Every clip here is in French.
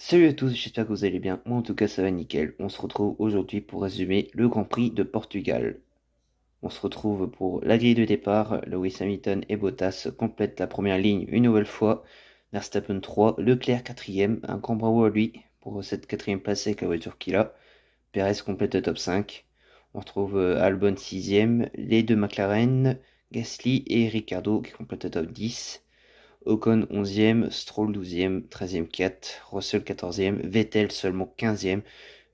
Salut à tous, j'espère que vous allez bien. Moi en tout cas ça va nickel. On se retrouve aujourd'hui pour résumer le Grand Prix de Portugal. On se retrouve pour la grille de départ. Lewis Hamilton et Bottas complètent la première ligne une nouvelle fois. Verstappen 3, Leclerc 4ème. Un grand bravo à lui pour cette quatrième place avec la voiture qu'il a. Perez complète le top 5. On retrouve Albon 6ème. Les deux McLaren, Gasly et Ricciardo qui complètent le top 10. Ocon 11e, Stroll 12e, 13e 4, Russell 14e, Vettel seulement 15e.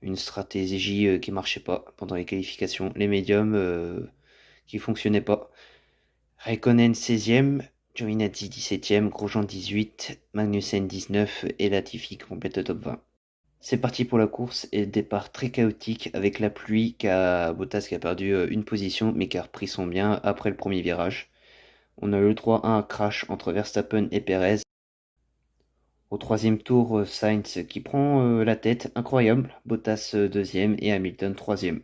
Une stratégie qui marchait pas pendant les qualifications. Les médiums qui fonctionnaient pas. Raikkonen 16e, Giovinazzi 17e, Grosjean 18, Magnussen 19 et Latifi complète le top 20. C'est parti pour la course et départ très chaotique avec la pluie Bottas qui a perdu une position mais qui a repris son bien après le premier virage. On a eu le droit à un crash entre Verstappen et Perez. Au troisième tour, Sainz qui prend la tête, incroyable. Bottas deuxième et Hamilton troisième.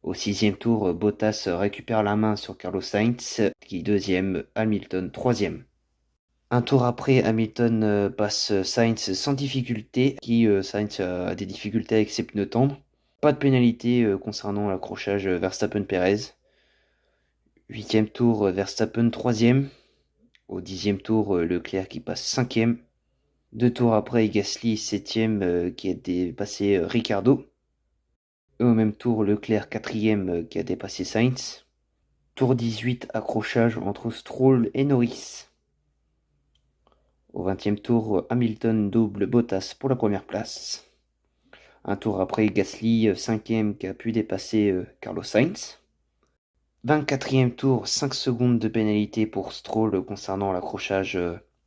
Au sixième tour, Bottas récupère la main sur Carlos Sainz, qui deuxième, Hamilton troisième. Un tour après, Hamilton passe Sainz sans difficulté, Sainz a des difficultés avec ses pneus tendres. Pas de pénalité concernant l'accrochage Verstappen-Perez. Huitième tour, Verstappen troisième. Au dixième tour, Leclerc qui passe cinquième. Deux tours après, Gasly septième qui a dépassé Ricciardo. Et au même tour, Leclerc quatrième qui a dépassé Sainz. Tour 18, accrochage entre Stroll et Norris. Au 20e tour, Hamilton double Bottas pour la première place. Un tour après, Gasly cinquième qui a pu dépasser Carlos Sainz. 24e tour, 5 secondes de pénalité pour Stroll concernant l'accrochage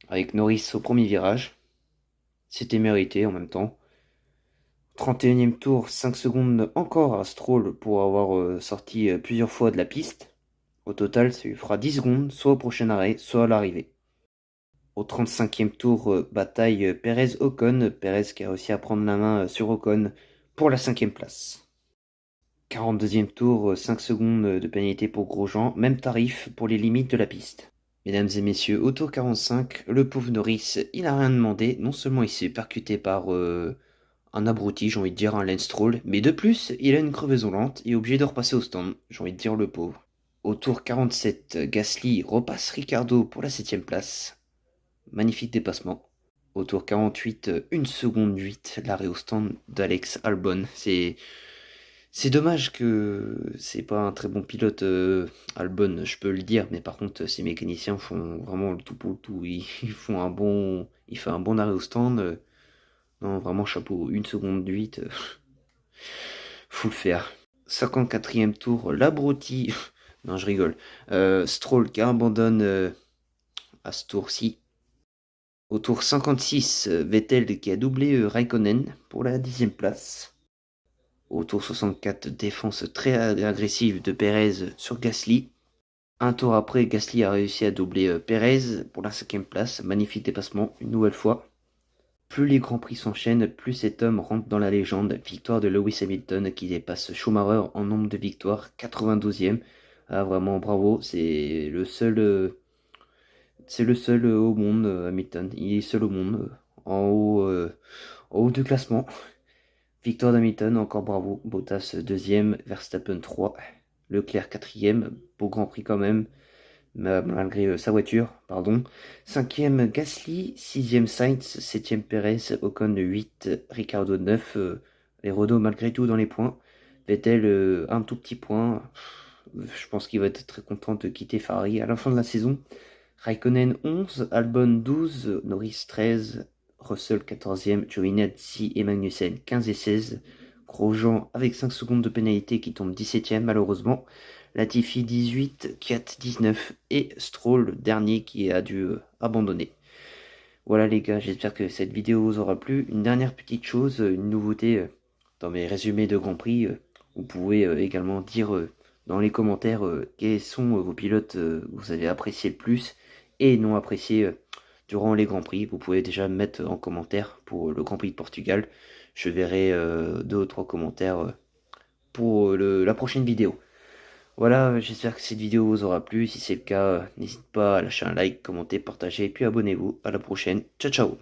avec Norris au premier virage. C'était mérité en même temps. 31e tour, 5 secondes encore à Stroll pour avoir sorti plusieurs fois de la piste. Au total, ça lui fera 10 secondes, soit au prochain arrêt, soit à l'arrivée. Au 35e tour, bataille Perez-Ocon. Perez qui a réussi à prendre la main sur Ocon pour la 5e place. 42e tour, 5 secondes de pénalité pour Grosjean, même tarif pour les limites de la piste. Mesdames et messieurs, au tour 45, le pauvre Norris, il n'a rien demandé. Non seulement il s'est percuté par un abruti, j'ai envie de dire un Lance Stroll, mais de plus, il a une crevaison lente et est obligé de repasser au stand, j'ai envie de dire le pauvre. Au tour 47, Gasly repasse Ricciardo pour la 7ème place. Magnifique dépassement. Au tour 48, 1 seconde 8, l'arrêt au stand d'Alex Albon. C'est dommage que c'est pas un très bon pilote Albon, je peux le dire, mais par contre ces mécaniciens font vraiment le tout pour le tout. Il fait un bon arrêt au stand. Non, vraiment chapeau, 1 seconde 8, faut le faire. 54e tour, l'abruti. Non, je rigole. Stroll qui abandonne à ce tour-ci. Au tour 56, Vettel qui a doublé Raikkonen pour la 10e place. Au tour 64, défense très agressive de Perez sur Gasly. Un tour après, Gasly a réussi à doubler Perez pour la 5e place. Magnifique dépassement, une nouvelle fois. Plus les grands prix s'enchaînent, plus cet homme rentre dans la légende. Victoire de Lewis Hamilton qui dépasse Schumacher en nombre de victoires, 92e. Ah, vraiment bravo, c'est le seul au monde, Hamilton. Il est seul au monde, en haut du classement. Victoire d'Hamilton, encore bravo. Bottas deuxième, Verstappen 3, Leclerc quatrième, beau Grand Prix quand même, malgré sa voiture, pardon. Cinquième Gasly, sixième Sainz, septième Perez, Ocon 8, Ricciardo 9, les Renault malgré tout dans les points. Vettel un tout petit point. Je pense qu'il va être très content de quitter Ferrari à la fin de la saison. Raikkonen 11, Albon 12, Norris 13, Russell 14e, Giovinazzi et Magnussen 15 et 16. Grosjean avec 5 secondes de pénalité qui tombe 17e malheureusement. Latifi 18, Kiat 19 et Stroll dernier qui a dû abandonner. Voilà les gars, j'espère que cette vidéo vous aura plu. Une dernière petite chose, une nouveauté dans mes résumés de Grand Prix. Vous pouvez également dire dans les commentaires quels sont vos pilotes que vous avez apprécié le plus et non apprécié durant les Grands Prix. Vous pouvez déjà me mettre en commentaire pour le Grand Prix de Portugal. Je verrai 2 ou 3 commentaires pour la prochaine vidéo. Voilà, j'espère que cette vidéo vous aura plu. Si c'est le cas, n'hésitez pas à lâcher un like, commenter, partager, puis abonnez-vous. À la prochaine. Ciao ciao.